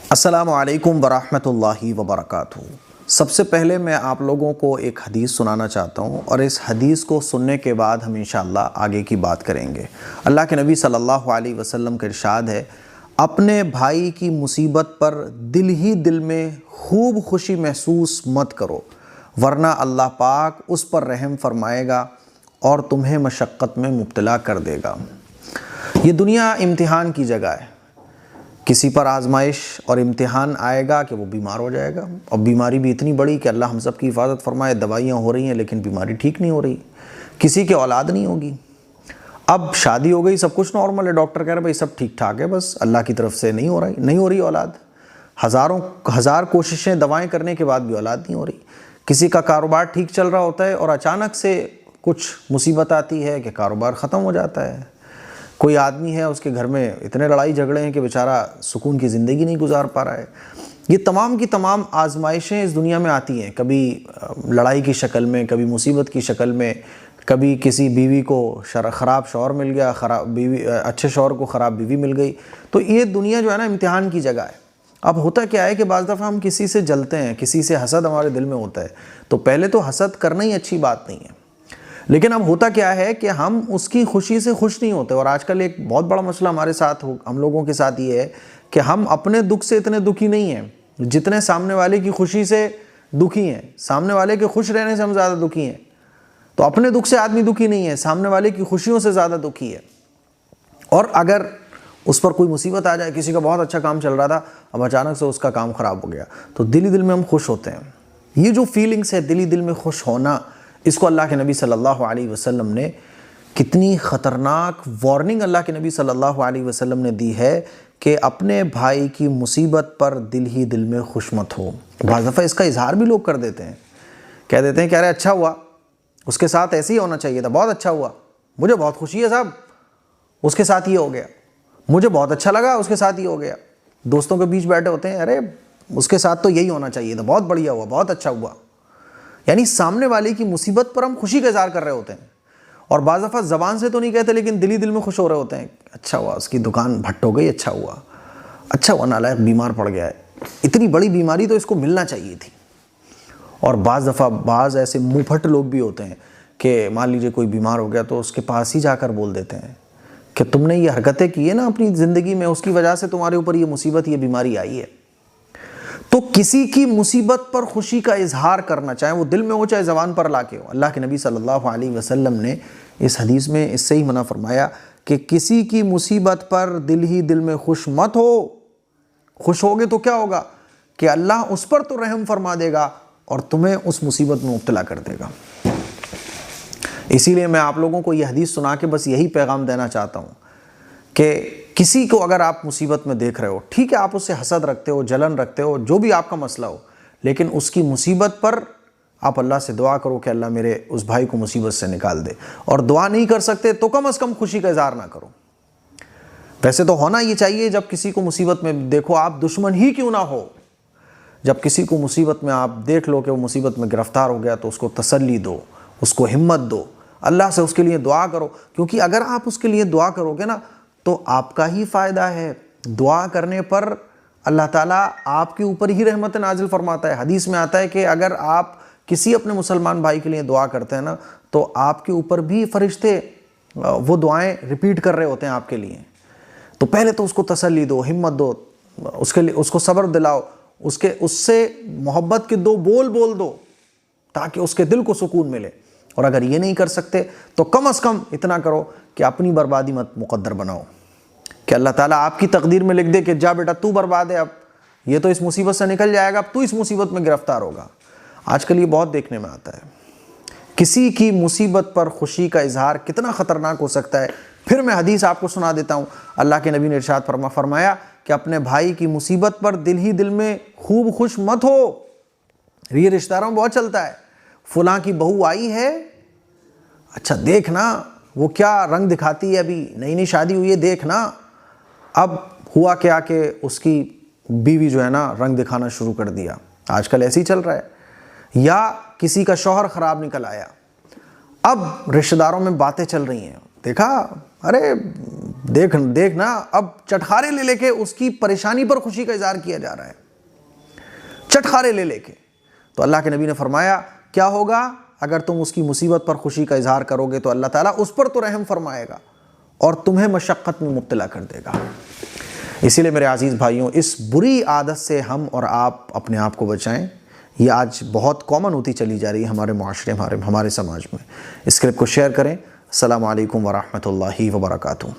अस्सलामु अलैकुम वरहमतुल्लाहि वबरकातुहू। सबसे पहले मैं आप लोगों को एक हदीस सुनाना चाहता हूँ और इस हदीस को सुनने के बाद हम इंशाअल्लाह आगे की बात करेंगे। अल्लाह के नबी सल्लल्लाहु अलैहि वसल्लम का इरशाद है, अपने भाई की मुसीबत पर दिल ही दिल में खूब खुशी महसूस मत करो, वरना अल्लाह पाक उस पर रहम फरमाएगा और तुम्हें मशक्क़त में मुब्तला कर देगा। ये दुनिया इम्तिहान की जगह है। किसी पर आजमाइश और इम्तिहान आएगा कि वो बीमार हो जाएगा, और बीमारी भी इतनी बड़ी कि अल्लाह हम सब की हिफाजत फरमाए। दवाइयाँ हो रही हैं लेकिन बीमारी ठीक नहीं हो रही। किसी के औलाद नहीं होगी। अब शादी हो गई, सब कुछ नॉर्मल है, डॉक्टर कह रहे भाई सब ठीक ठाक है, बस अल्लाह की तरफ से नहीं हो रही औलाद। हज़ार कोशिशें दवाएँ करने के बाद भी औलाद नहीं हो रही। किसी का कारोबार ठीक चल रहा होता है और अचानक से कुछ मुसीबत आती है कि कारोबार ख़त्म हो जाता है। कोई आदमी है, उसके घर में इतने लड़ाई झगड़े हैं कि बेचारा सुकून की ज़िंदगी नहीं गुजार पा रहा है। ये तमाम की तमाम आजमाइशें इस दुनिया में आती हैं, कभी लड़ाई की शक्ल में, कभी मुसीबत की शक्ल में, कभी किसी बीवी को ख़राब शौहर मिल गया, अच्छे शौहर को ख़राब बीवी मिल गई। तो ये दुनिया जो है ना, इम्तिहान की जगह है। अब होता क्या है कि बाज़ दफ़ा हम किसी से जलते हैं, किसी से हसद हमारे दिल में होता है, तो पहले तो हसद करना ही अच्छी बात नहीं है, लेकिन अब होता क्या है कि हम उसकी खुशी से खुश नहीं होते। और आजकल एक बहुत बड़ा मसला हमारे साथ हम लोगों के साथ ये है कि हम अपने दुख से इतने दुखी नहीं हैं जितने सामने वाले की खुशी से दुखी हैं। सामने वाले के खुश रहने से हम ज़्यादा दुखी हैं। तो अपने दुख से आदमी दुखी नहीं है, सामने वाले की खुशियों से ज़्यादा दुखी है। और अगर उस पर कोई मुसीबत आ जाए, किसी का बहुत अच्छा काम चल रहा था, अब अचानक से उसका काम ख़राब हो गया, तो दिल ही दिल में हम खुश होते हैं। ये जो फीलिंग्स है, दिल ही दिल में खुश होना, इसको अल्लाह के नबी सल्लल्लाहु अलैहि वसल्लम ने कितनी ख़तरनाक वार्निंग अल्लाह के नबी सल्लल्लाहु अलैहि वसल्लम ने दी है कि अपने भाई की मुसीबत पर दिल ही दिल में खुश मत हो। बाज़ दफ़ा इसका इजहार भी लोग कर देते हैं, कह देते हैं कि अरे अच्छा हुआ, उसके साथ ऐसे ही होना चाहिए था, बहुत अच्छा हुआ, मुझे बहुत खुशी है साहब, उसके साथ ये हो गया, मुझे बहुत अच्छा लगा, उसके साथ ये हो गया। दोस्तों के बीच बैठे होते हैं, अरे उसके साथ तो यही होना चाहिए था, बहुत बढ़िया हुआ, बहुत अच्छा हुआ। यानी सामने वाले की मुसीबत पर हम खुशी का इज़हार कर रहे होते हैं, और बाज़ दफ़ा ज़बान से तो नहीं कहते लेकिन दिल ही दिल में खुश हो रहे होते हैं। अच्छा हुआ, उसकी दुकान भट्ट हो गई, अच्छा हुआ, नालायक बीमार पड़ गया है, इतनी बड़ी बीमारी तो इसको मिलना चाहिए थी। और बाज़ दफ़ा बाज़ ऐसे मुँहफट लोग भी होते हैं कि मान लीजिए कोई बीमार हो गया तो उसके पास ही जाकर बोल देते हैं कि तुमने ये हरकतें की है ना अपनी ज़िंदगी में, उसकी वजह से तुम्हारे ऊपर ये मुसीबत, ये बीमारी आई है। तो किसी की मुसीबत पर खुशी का इजहार करना, चाहे वो दिल में हो चाहे ज़बान पर लाके हो, अल्लाह के नबी सल्लल्लाहु अलैहि वसल्लम ने इस हदीस में इससे ही मना फरमाया कि किसी की मुसीबत पर दिल ही दिल में खुश मत हो। खुश होगे तो क्या होगा कि अल्लाह उस पर तो रहम फरमा देगा और तुम्हें उस मुसीबत में मुब्तला कर देगा। इसीलिए मैं आप लोगों को यह हदीस सुना के बस यही पैगाम देना चाहता हूँ कि किसी को अगर आप मुसीबत में देख रहे हो, ठीक है, आप उससे हसद रखते हो, जलन रखते हो, जो भी आपका मसला हो, लेकिन उसकी मुसीबत पर आप अल्लाह से दुआ करो कि अल्लाह मेरे उस भाई को मुसीबत से निकाल दे। और दुआ नहीं कर सकते तो कम से कम खुशी का इजहार ना करो। वैसे तो होना ये चाहिए, जब किसी को मुसीबत में देखो, आप दुश्मन ही क्यों ना हो, जब किसी को मुसीबत में आप देख लो कि वो मुसीबत में गिरफ्तार हो गया, तो उसको तसल्ली दो, उसको हिम्मत दो, अल्लाह से उसके लिए दुआ करो। क्योंकि अगर आप उसके लिए दुआ करोगे ना तो आपका ही फ़ायदा है। दुआ करने पर अल्लाह ताला आपके ऊपर ही रहमत नाजिल फरमाता है। हदीस में आता है कि अगर आप किसी अपने मुसलमान भाई के लिए दुआ करते हैं ना, तो आपके ऊपर भी फरिश्ते वो दुआएं रिपीट कर रहे होते हैं आपके लिए। तो पहले तो उसको तसल्ली दो, हिम्मत दो, उसके लिए उसको सब्र दिलाओ, उससे मोहब्बत के दो बोल बोल दो ताकि उसके दिल को सुकून मिले। और अगर ये नहीं कर सकते तो कम से कम इतना करो कि अपनी बर्बादी मत मुकद्दर बनाओ, कि अल्लाह ताला आपकी तकदीर में लिख दे कि जा बेटा तू बर्बाद है, अब ये तो इस मुसीबत से निकल जाएगा, अब तू इस मुसीबत में गिरफ्तार होगा। आजकल ये बहुत देखने में आता है। किसी की मुसीबत पर खुशी का इजहार कितना ख़तरनाक हो सकता है। फिर मैं हदीस आपको सुना देता हूँ। अल्लाह के नबी ने इरशाद फरमाया कि अपने भाई की मुसीबत पर दिल ही दिल में खूब खुश मत हो। ये रिश्तेदारों में बहुत चलता है, फुलां की बहू आई है, अच्छा देखना वो क्या रंग दिखाती है, अभी नई नई शादी हुई है, देखना। अब हुआ क्या कि उसकी बीवी जो है ना रंग दिखाना शुरू कर दिया। आजकल ऐसे ही चल रहा है। या किसी का शौहर ख़राब निकल आया, अब रिश्तेदारों में बातें चल रही हैं, देखा अरे देख ना, अब चटखारे ले लेके उसकी परेशानी पर खुशी का इजहार किया जा रहा है, चटखारे ले लेके। तो अल्लाह के नबी ने फरमाया क्या होगा अगर तुम उसकी मुसीबत पर खुशी का इजहार करोगे तो अल्लाह ताला उस पर तो रहम फरमाएगा और तुम्हें मशक्क़त में मुब्तला कर देगा। इसीलिए मेरे अजीज़ भाइयों, इस बुरी आदत से हम और आप अपने आप को बचाएं। ये आज बहुत कॉमन होती चली जा रही है हमारे माशरे, हमारे समाज में। इस क्लिप को शेयर करें। अस्सलामु अलैकुम वरहमतुल्लाहि वबरकातुहू।